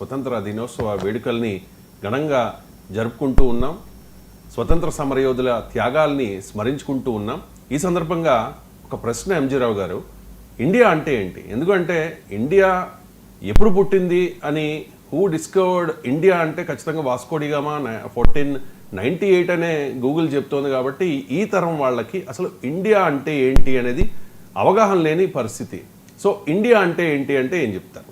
స్వతంత్ర దినోత్సవ వేడుకల్ని ఘనంగా జరుపుకుంటూ ఉన్నాం. స్వతంత్ర సమరయోధుల త్యాగాల్ని స్మరించుకుంటూ ఉన్నాం. ఈ సందర్భంగా ఒక ప్రశ్న ఎంజీ రావు గారు, ఇండియా అంటే ఏంటి? ఎందుకంటే ఇండియా ఎప్పుడు పుట్టింది అని హూ డిస్కవర్డ్ ఇండియా అంటే ఖచ్చితంగా వాస్కోడిగామా 1498 అనే గూగుల్ చెప్తోంది. కాబట్టి ఈ తరం వాళ్ళకి అసలు ఇండియా అంటే ఏంటి అనేది అవగాహన లేని పరిస్థితి. సో ఇండియా అంటే ఏంటి అంటే ఏం చెప్తారు?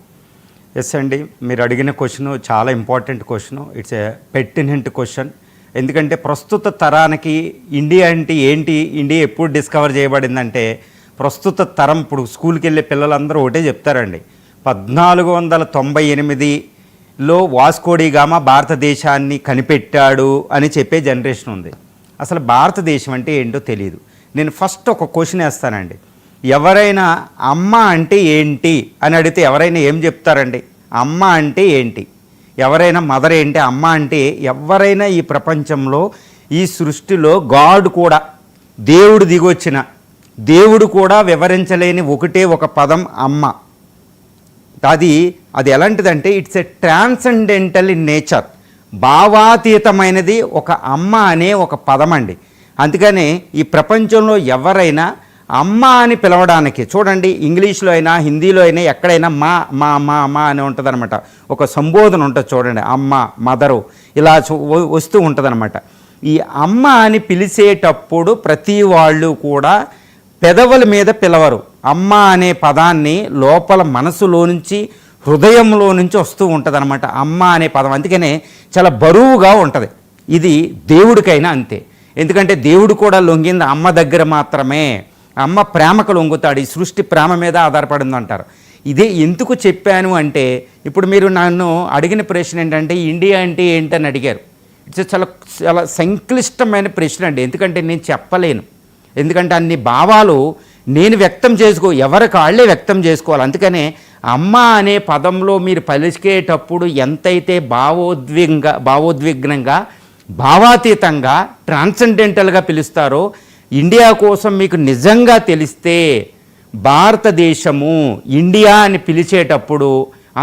ఎస్ అండి, మీరు అడిగిన క్వశ్చన్ చాలా important question. It's a pertinent question. ఎందుకంటే ప్రస్తుత తరానికి ఇండియా అంటే ఏంటి, ఇండియా ఎప్పుడు డిస్కవర్ చేయబడిందంటే ప్రస్తుత తరం ఇప్పుడు స్కూల్కి వెళ్ళే పిల్లలందరూ ఒకటే చెప్తారండి. 1498లో వాస్కోడిగామా భారతదేశాన్ని కనిపెట్టాడు అని చెప్పే జనరేషన్ ఉంది. అసలు భారతదేశం అంటే ఏంటో తెలియదు. నేను ఫస్ట్ ఒక క్వశ్చన్ వేస్తానండి. ఎవరైనా అమ్మ అంటే ఏంటి అని అడిగితే ఎవరైనా ఏం చెప్తారండి? అమ్మ అంటే ఏంటి? ఎవరైనా మదర్ ఏంటి, అమ్మ అంటే ఎవరైనా ఈ ప్రపంచంలో ఈ సృష్టిలో గాడ్ కూడా, దేవుడు దిగొచ్చిన దేవుడు కూడా వివరించలేని ఒకటే ఒక పదం అమ్మ. అది ఎలాంటిదంటే it's a transcendental in nature, భావాతీతమైనది ఒక అమ్మ అనే ఒక పదం అండి. అందుకనే ఈ ప్రపంచంలో ఎవరైనా అమ్మ అని పిలవడానికి చూడండి, ఇంగ్లీష్లో అయినా హిందీలో అయినా ఎక్కడైనా మా మా మా మా అని ఉంటుంది అనమాట. ఒక సంబోధన ఉంటుంది చూడండి, అమ్మ, మదరు ఇలా వస్తూ ఉంటుంది అనమాట. ఈ అమ్మ అని పిలిచేటప్పుడు ప్రతి వాళ్ళు కూడా పెదవుల మీద పిలవరు. అమ్మ అనే పదాన్ని లోపల మనసులో నుంచి, హృదయంలో నుంచి వస్తూ ఉంటుంది అనమాట అమ్మ అనే పదం. అందుకనే చాలా బరువుగా ఉంటుంది. ఇది దేవుడికైనా అంతే. ఎందుకంటే దేవుడు కూడా లొంగింది అమ్మ దగ్గర మాత్రమే. అమ్మ ప్రేమకు లొంగుతాడు. ఈ సృష్టి ప్రేమ మీద ఆధారపడింది అంటారు. ఇదే ఎందుకు చెప్పాను అంటే, ఇప్పుడు మీరు నన్ను అడిగిన ప్రశ్న ఏంటంటే ఇండియా అంటే ఏంటని అడిగారు. ఇట్స్ చాలా చాలా సంక్లిష్టమైన ప్రశ్న అండి. ఎందుకంటే నేను చెప్పలేను. ఎందుకంటే అన్ని భావాలు నేను వ్యక్తం ఎవరికి వాళ్ళే వ్యక్తం చేసుకోవాలి. అందుకనే అమ్మ అనే పదంలో మీరు పలికేటప్పుడు ఎంతైతే భావోద్విగ్నంగా, భావాతీతంగా, ట్రాన్సెండెంటల్గా పిలుస్తారో, ఇండియా కోసం మీకు నిజంగా తెలిస్తే భారతదేశము ఇండియా అని పిలిచేటప్పుడు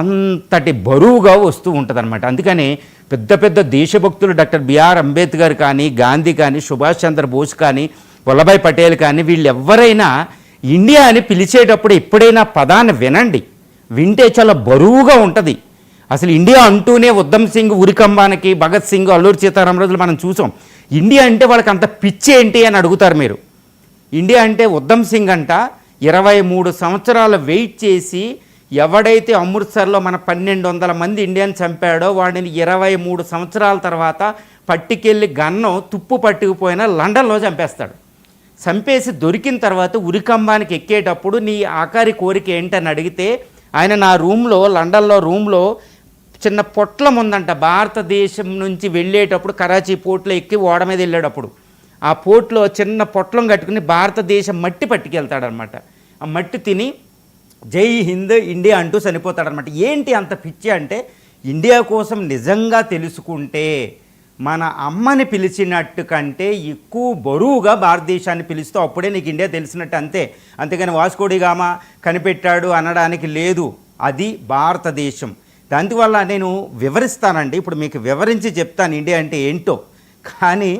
అంతటి బరువుగా వస్తూ ఉంటుంది అనమాట. అందుకని పెద్ద పెద్ద దేశభక్తులు డాక్టర్ బిఆర్ అంబేద్కర్ కానీ, గాంధీ కానీ, సుభాష్ చంద్రబోస్ కానీ, వల్లభాయ్ పటేల్ కానీ, వీళ్ళు ఎవరైనా ఇండియా అని పిలిచేటప్పుడు ఎప్పుడైనా పదాన్ని వినండి. వింటే చాలా బరువుగా ఉంటుంది. అసలు ఇండియా అంటూనే ఉద్దమ్ సింగ్ ఉరికంబానికి, భగత్ సింగ్, అల్లూరి సీతారామరాజులు మనం చూసాం. ఇండియా అంటే వాళ్ళకి అంత పిచ్చి ఏంటి అని అడుగుతారు మీరు. ఇండియా అంటే ఉద్దమ్ సింగ్ అంట 23 సంవత్సరాలు వెయిట్ చేసి ఎవడైతే అమృత్సర్లో మన 1200 మంది ఇండియన్ చంపాడో వాడిని 23 సంవత్సరాల తర్వాత పట్టుకెళ్ళి గన్నం తుప్పు పట్టుకుపోయినా లండన్లో చంపేస్తాడు. చంపేసి దొరికిన తర్వాత ఉరికంబానికి ఎక్కేటప్పుడు నీ ఆఖరి కోరిక ఏంటని అడిగితే ఆయన నా రూమ్లో, లండన్లో రూమ్లో చిన్న పొట్లం ఉందంట. భారతదేశం నుంచి వెళ్ళేటప్పుడు కరాచీ పోర్ట్లో ఎక్కి ఓడ మీద వెళ్ళేటప్పుడు ఆ పోర్ట్లో చిన్న పొట్లం కట్టుకుని భారతదేశం మట్టి పట్టుకెళ్తాడనమాట. ఆ మట్టి తిని జై హింద్ ఇండియా అంటూ చనిపోతాడనమాట. ఏంటి అంత పిచ్చి అంటే, ఇండియా కోసం నిజంగా తెలుసుకుంటే మన అమ్మని పిలిచినట్టు కంటే ఎక్కువ బరువుగా భారతదేశాన్ని పిలుస్తూ అప్పుడే నీకు ఇండియా తెలిసినట్టు అంతే. అంతేగాని వాస్కోడిగామా కనిపెట్టాడు అనడానికి లేదు. అది భారతదేశం. దానివల్ల నేను వివరిస్తానండి. ఇప్పుడు మీకు వివరించి చెప్తాను ఇండియా అంటే ఏంటో. కానీ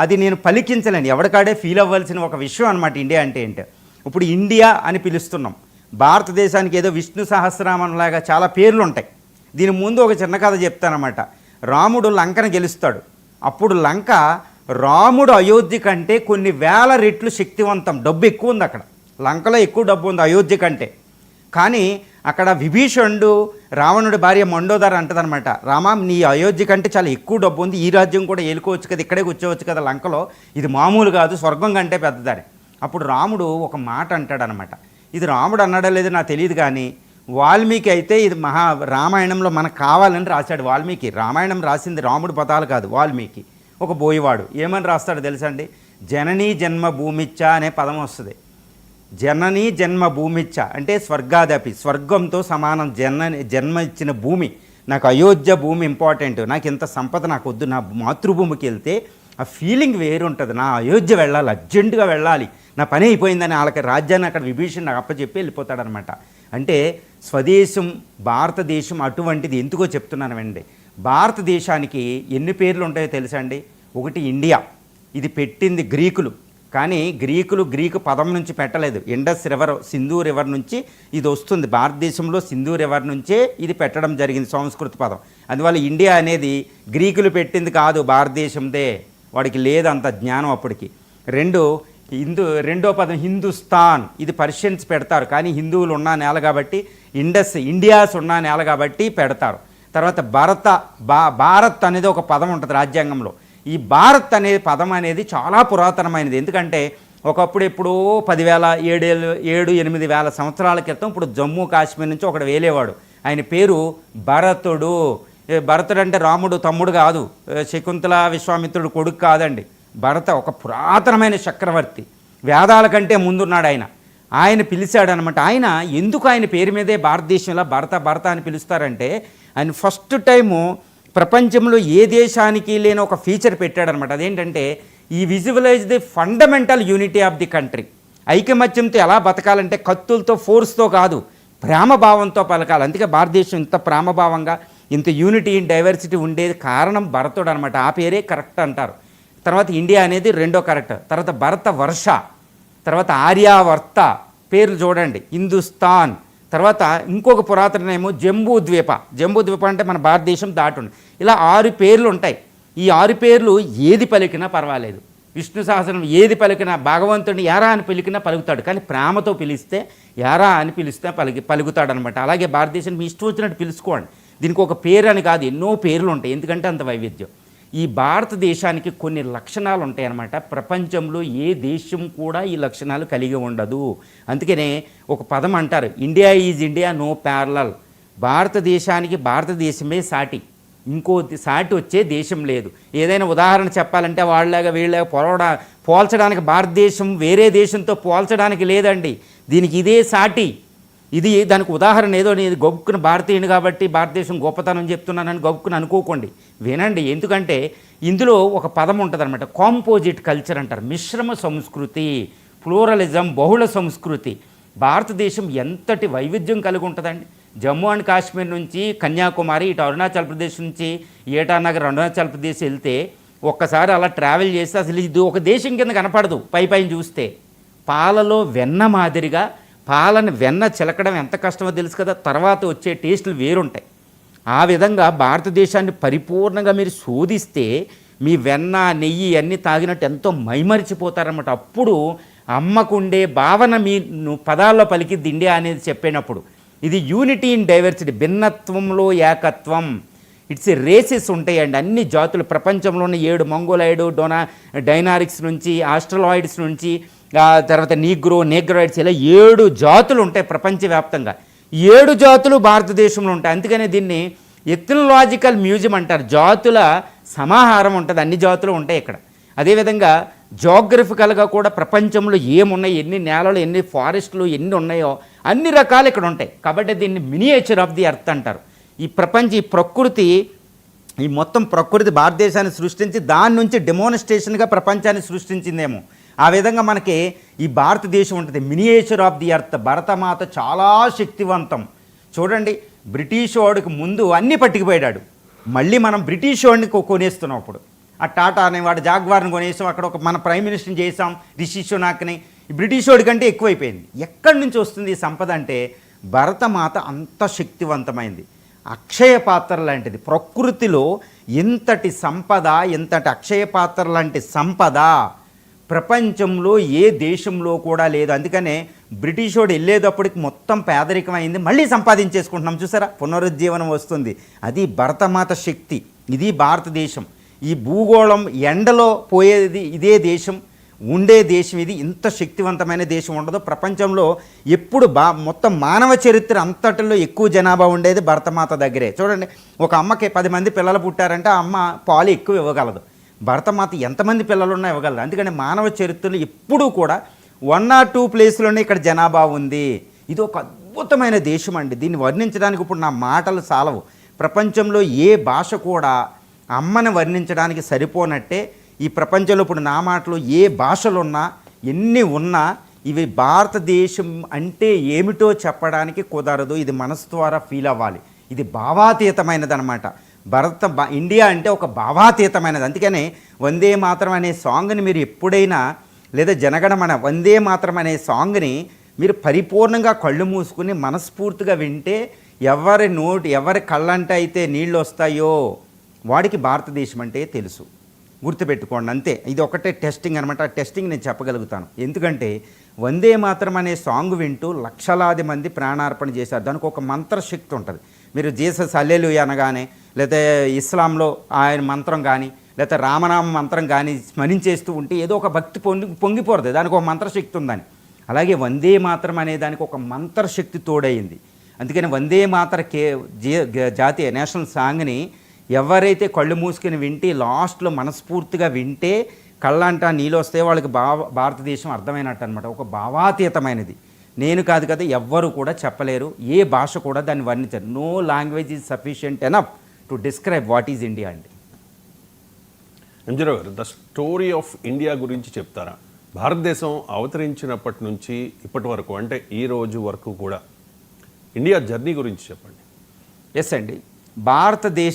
అది నేను పలికించలేను, ఎవరికాడే ఫీల్ అవ్వాల్సిన ఒక విషయం అనమాట ఇండియా అంటే ఏంటో. ఇప్పుడు ఇండియా అని పిలుస్తున్నాం. భారతదేశానికి ఏదో విష్ణు సహస్రనామంలాగా చాలా పేర్లు ఉంటాయి. దీని ముందు ఒక చిన్న కథ చెప్తానమాట. రాముడు లంకను గెలుస్తాడు. అప్పుడు లంక రాముడు అయోధ్య కంటే కొన్ని వేల రెట్లు శక్తివంతం, డబ్బు ఎక్కువ ఉంది అక్కడ. లంకలో ఎక్కువ డబ్బు ఉంది అయోధ్య కంటే. కానీ అక్కడ విభీషణుడు రావణుడి భార్య మండోదర అంటదనమాట, రామా నీ అయోధ్య కంటే చాలా ఎక్కువ డబ్బు ఉంది, ఈ రాజ్యం కూడా ఏలుకోవచ్చు కదా, ఇక్కడే కూర్చోవచ్చు కదా లంకలో, ఇది మామూలు కాదు, స్వర్గం కంటే పెద్దదని. అప్పుడు రాముడు ఒక మాట అంటాడనమాట. ఇది రాముడు అన్నాడో లేదో నాకు తెలియదు, కానీ వాల్మీకి అయితే ఇది రామాయణంలో మనకు కావాలని రాశాడు. వాల్మీకి రామాయణం రాసింది రాముడి పదాలు కాదు, వాల్మీకి ఒక బోయవాడు. ఏమని రాస్తాడు తెలుసండి? జననీ జన్మ భూమిచ్చ అనే పదం వస్తుంది. జననీ జన్మ భూమిచ్చ అంటే స్వర్గాదపి, స్వర్గంతో సమానం. జన్మ ఇచ్చిన భూమి నాకు అయోధ్య భూమి ఇంపార్టెంట్, నాకు ఇంత సంపద నాకు వద్దు, నా మాతృభూమికి వెళ్తే ఆ ఫీలింగ్ వేరుంటుంది. నా అయోధ్య వెళ్ళాలి, అర్జెంటుగా వెళ్ళాలి, నా పని అయిపోయిందని వాళ్ళకి రాజ్యాన్ని అక్కడ విభీషణ్ నాకు అప్పచెప్పి వెళ్ళిపోతాడనమాట. అంటే స్వదేశం భారతదేశం అటువంటిది. ఎందుకో చెప్తున్నానండి. భారతదేశానికి ఎన్ని పేర్లు ఉంటాయో తెలుసా అండి? ఒకటి ఇండియా, ఇది పెట్టింది గ్రీకులు. కానీ గ్రీకు పదం నుంచి పెట్టలేదు. ఇండస్ రివర్, సింధు రివర్ నుంచి ఇది వస్తుంది. భారతదేశంలో సింధు రివర్ నుంచే ఇది పెట్టడం జరిగింది, సంస్కృత పదం. అందువల్ల ఇండియా అనేది గ్రీకులు పెట్టింది కాదు, భారతదేశందే. వాడికి లేదు అంత జ్ఞానం అప్పటికి. రెండో పదం హిందుస్థాన్, ఇది పర్షియన్స్ పెడతారు. కానీ హిందువులు ఉన్న నేల కాబట్టి, ఇండియాస్ ఉన్న నేల కాబట్టి పెడతారు. తర్వాత భారత్ అనేది ఒక పదం ఉంటుంది రాజ్యాంగంలో. ఈ భారత్ అనే పదం అనేది చాలా పురాతనమైనది. ఎందుకంటే ఒకప్పుడు ఎప్పుడో 7,000-8,000 సంవత్సరాల క్రితం ఇప్పుడు జమ్మూ కాశ్మీర్ నుంచి ఒకడు వేలేవాడు. ఆయన పేరు భరతుడు. భరతుడు అంటే రాముడు తమ్ముడు కాదు, శకుంతల విశ్వామిత్రుడు కొడుకు కాదండి. భరత ఒక పురాతనమైన చక్రవర్తి, వేదాల కంటే ముందున్నాడు ఆయన. ఆయన పిలిచాడనమాట. ఎందుకు ఆయన పేరు మీదే భారతదేశంలో భరత అని పిలుస్తారంటే, ఆయన ఫస్ట్ టైము ప్రపంచంలో ఏ దేశానికి లేని ఒక ఫీచర్ పెట్టాడనమాట. అదేంటంటే ఈ visualise the fundamental unity of the country. ఐకమత్యంతో ఎలా బతకాలంటే కత్తులతో, ఫోర్స్తో కాదు, ప్రేమభావంతో పలకాలి. అందుకే భారతదేశం ఇంత ప్రేమభావంగా, ఇంత యూనిటీ ఇన్ డైవర్సిటీ ఉండేది కారణం భరతుడు అనమాట. ఆ పేరే కరెక్ట్ అంటారు. తర్వాత ఇండియా అనేది రెండో కరెక్ట్. తర్వాత భరత వర్ష, తర్వాత ఆర్యావర్త పేర్లు చూడండి, హిందుస్థాన్. తర్వాత ఇంకొక పురాతనమేమో జంబూద్వీప అంటే మన భారతదేశం దాటుండి. ఇలా 6 పేర్లు ఉంటాయి. ఈ 6 పేర్లు ఏది పలికినా పర్వాలేదు. విష్ణు సహస్రం ఏది పలికినా, భగవంతుడిని యారా అని పలికినా పలుకుతాడు. కానీ ప్రేమతో పిలిస్తే యారా అని పిలిస్తే పలుకుతాడనమాట. అలాగే భారతదేశాన్ని మీ ఇష్టం వచ్చినట్టు పిలుచుకోండి. దీనికి ఒక పేరు అని కాదు, ఎన్నో పేర్లు ఉంటాయి. ఎందుకంటే అంత వైవిధ్యం. ఈ భారతదేశానికి కొన్ని లక్షణాలు ఉంటాయి అన్నమాట. ప్రపంచంలో ఏ దేశం కూడా ఈ లక్షణాలు కలిగి ఉండదు. అందుకనే ఒక పదం అంటారు, India is India no parallel. భారతదేశానికి భారతదేశమే సాటి, ఇంకో సాటి వచ్చే దేశం లేదు. ఏదైనా ఉదాహరణ చెప్పాలంటే వాళ్ళలాగా వీళ్ళగా పోల్చడానికి భారతదేశం వేరే దేశంతో పోల్చడానికి లేదండి. దీనికి ఇదే సాటి. ఇది దానికి ఉదాహరణ ఏదో నేను గొప్పకుని భారతీయుని కాబట్టి భారతదేశం గొప్పతనం చెప్తున్నానని గొప్పకుని అనుకోకండి, వినండి. ఎందుకంటే ఇందులో ఒక పదం ఉంటుంది అనమాట, కాంపోజిట్ కల్చర్ అంటారు. మిశ్రమ సంస్కృతి, ప్లూరలిజం, బహుళ సంస్కృతి. భారతదేశం ఎంతటి వైవిధ్యం కలిగి ఉంటుందండి. జమ్మూ అండ్ కాశ్మీర్ నుంచి కన్యాకుమారి, ఇటు అరుణాచల్ ప్రదేశ్ నుంచి ఏటానగర్ అరుణాచల్ ప్రదేశ్ వెళ్తే ఒక్కసారి అలా ట్రావెల్ చేస్తే అసలు ఇది ఒక దేశం కింద కనపడదు. పైన చూస్తే పాలలో వెన్న మాదిరిగా, పాలను వెన్న చిలకడం ఎంత కష్టమో తెలుసు కదా, తర్వాత వచ్చే టేస్టులు వేరుంటాయి. ఆ విధంగా భారతదేశాన్ని పరిపూర్ణంగా మీరు శోధిస్తే మీ వెన్న, నెయ్యి అన్నీ తాగినట్టు ఎంతో మైమరిచిపోతారన్నమాట. అప్పుడు అమ్మకుండే భావన మీ పదాల్లో పలికిద్ది ఇండియా అనేది చెప్పినప్పుడు. ఇది యూనిటీ ఇన్ డైవర్సిటీ, భిన్నత్వంలో ఏకత్వం. ఇట్స్ రేసెస్ ఉంటాయండి, అన్ని జాతులు. ప్రపంచంలోని 7 మంగోలాయిడ్, డైనారిక్స్ నుంచి, ఆస్ట్రలాయిడ్స్ నుంచి, తర్వాత నేగ్రాయిడ్స్, ఇలా 7 జాతులు ఉంటాయి ప్రపంచవ్యాప్తంగా. 7 జాతులు భారతదేశంలో ఉంటాయి. అందుకనే దీన్ని ఎథ్నలాజికల్ మ్యూజియం అంటారు. జాతుల సమాహారం ఉంటుంది, అన్ని జాతులు ఉంటాయి ఇక్కడ. అదేవిధంగా జోగ్రఫికల్గా కూడా ప్రపంచంలో ఏమున్నాయి, ఎన్ని నేలలు, ఎన్ని ఫారెస్టులు, ఎన్ని ఉన్నాయో అన్ని రకాలు ఇక్కడ ఉంటాయి. కాబట్టి దీన్ని మినియేచర్ ఆఫ్ ది ఎర్త్ అంటారు. ఈ ప్రకృతి, ఈ మొత్తం ప్రకృతి భారతదేశాన్ని సృష్టించి దాని నుంచి డెమోన్స్ట్రేషన్గా ప్రపంచాన్ని సృష్టించిందేమో. ఆ విధంగా మనకి ఈ భారతదేశం ఉంటుంది, miniature of the earth. Bharat Mata చాలా శక్తివంతం. చూడండి, బ్రిటిష్ వాడికి ముందు అన్నీ పట్టుకుపోయాడు. మళ్ళీ మనం బ్రిటిష్ వాడిని కొనేస్తున్నాం. అప్పుడు ఆ టాటా అనేవాడు జాగ్వార్ని కొనేసాం, అక్కడ ఒక మన ప్రైమ్ మినిస్టర్ని చేసాం, రిషి సునాక్ని. ఈ బ్రిటిష్ వాడి కంటే ఎక్కువైపోయింది. ఎక్కడి నుంచి వస్తుంది ఈ సంపద అంటే భరతమాత అంత శక్తివంతమైంది. అక్షయ పాత్ర లాంటిది. ప్రకృతిలో ఇంతటి సంపద, ఇంతటి అక్షయ పాత్ర లాంటి సంపద ప్రపంచంలో ఏ దేశంలో కూడా లేదు. అందుకనే బ్రిటిష్ వాడు వెళ్ళేటప్పటికి మొత్తం పేదరికమైంది, మళ్ళీ సంపాదించేసుకుంటున్నాం. చూసారా, పునరుజ్జీవనం వస్తుంది. అది భరతమాత శక్తి. ఇది భారతదేశం. ఈ భూగోళం ఎండలో పోయేది ఇదే దేశం, ఉండే దేశం ఇది. ఇంత శక్తివంతమైన దేశం ఉండదు ప్రపంచంలో. ఎప్పుడు మొత్తం మానవ చరిత్ర అంతటిలో ఎక్కువ జనాభా ఉండేది భరతమాత దగ్గరే. చూడండి, ఒక అమ్మకి 10 మంది పిల్లలు పుట్టారంటే ఆ అమ్మ పాలు ఎక్కువ ఇవ్వగలదు. భరతమాత ఎంతమంది పిల్లలున్నా ఇవ్వగలదు. అందుకని మానవ చరిత్రలో ఎప్పుడూ కూడా 1 or 2 ప్లేస్లోనే ఇక్కడ జనాభా ఉంది. ఇది ఒక అద్భుతమైన దేశం అండి. దీన్ని వర్ణించడానికి ఇప్పుడు నా మాటలు చాలవు. ప్రపంచంలో ఏ భాష కూడా అమ్మని వర్ణించడానికి సరిపోనట్టే ఈ ప్రపంచంలో ఇప్పుడు నా మాటలు ఏ భాషలు ఉన్నా, ఎన్ని ఉన్నా ఇవి భారతదేశం అంటే ఏమిటో చెప్పడానికి కుదరదు. ఇది మనసు ద్వారా ఫీల్ అవ్వాలి. ఇది భావాతీతమైనదనమాట. ఇండియా అంటే ఒక భావాతీతమైనది. అందుకనే వందే మాతరం అనే సాంగ్ని మీరు ఎప్పుడైనా, లేదా జనగణమన వందే మాతరం అనే సాంగ్ని మీరు పరిపూర్ణంగా కళ్ళు మూసుకుని మనస్ఫూర్తిగా వింటే ఎవరి కళ్ళంట అయితే నీళ్ళు వస్తాయో వాడికి భారతదేశం అంటే తెలుసు. గుర్తుపెట్టుకోండి, అంతే. ఇది ఒకటే టెస్టింగ్ అనమాట. ఆ టెస్టింగ్ నేను చెప్పగలుగుతాను. ఎందుకంటే వందే మాతరం అనే సాంగ్ వింటూ లక్షలాది మంది ప్రాణార్పణ చేశారు. దానికి ఒక మంత్రశక్తి ఉంటుంది. మీరు జీసస్ హల్లెలూయా అనగానే, లేకపోతే ఇస్లాంలో ఆయన మంత్రం కానీ, లేకపోతే రామనామ మంత్రం కానీ స్మరించేస్తూ ఉంటే ఏదో ఒక భక్తి పొంగిపోతుంది. దానికి ఒక మంత్రశక్తి ఉందని. అలాగే వందే మాతరం అనే దానికి ఒక మంత్రశక్తి తోడైంది. అందుకని వందే మాతర జాతీయ నేషనల్ సాంగ్ని ఎవరైతే కళ్ళు మూసుకుని వింటే, లాస్ట్లో మనస్ఫూర్తిగా వింటే కళ్ళంట నీళ్ళు వస్తే వాళ్ళకి భారతదేశం అర్థమైనట్టు అనమాట. ఒక భావాతీతమైనది. నేను కాదు కదా, ఎవ్వరు కూడా చెప్పలేరు. ఏ భాష కూడా దాన్ని వర్ణించరు. No language is sufficient enough to describe what is India అండి. ఎంజీరావు గారు, ద స్టోరీ ఆఫ్ ఇండియా గురించి చెప్తారా? భారతదేశం అవతరించినప్పటి నుంచి ఇప్పటి వరకు, అంటే ఈ రోజు వరకు కూడా ఇండియా జర్నీ గురించి చెప్పండి. ఎస్ అండి. భారతదేశ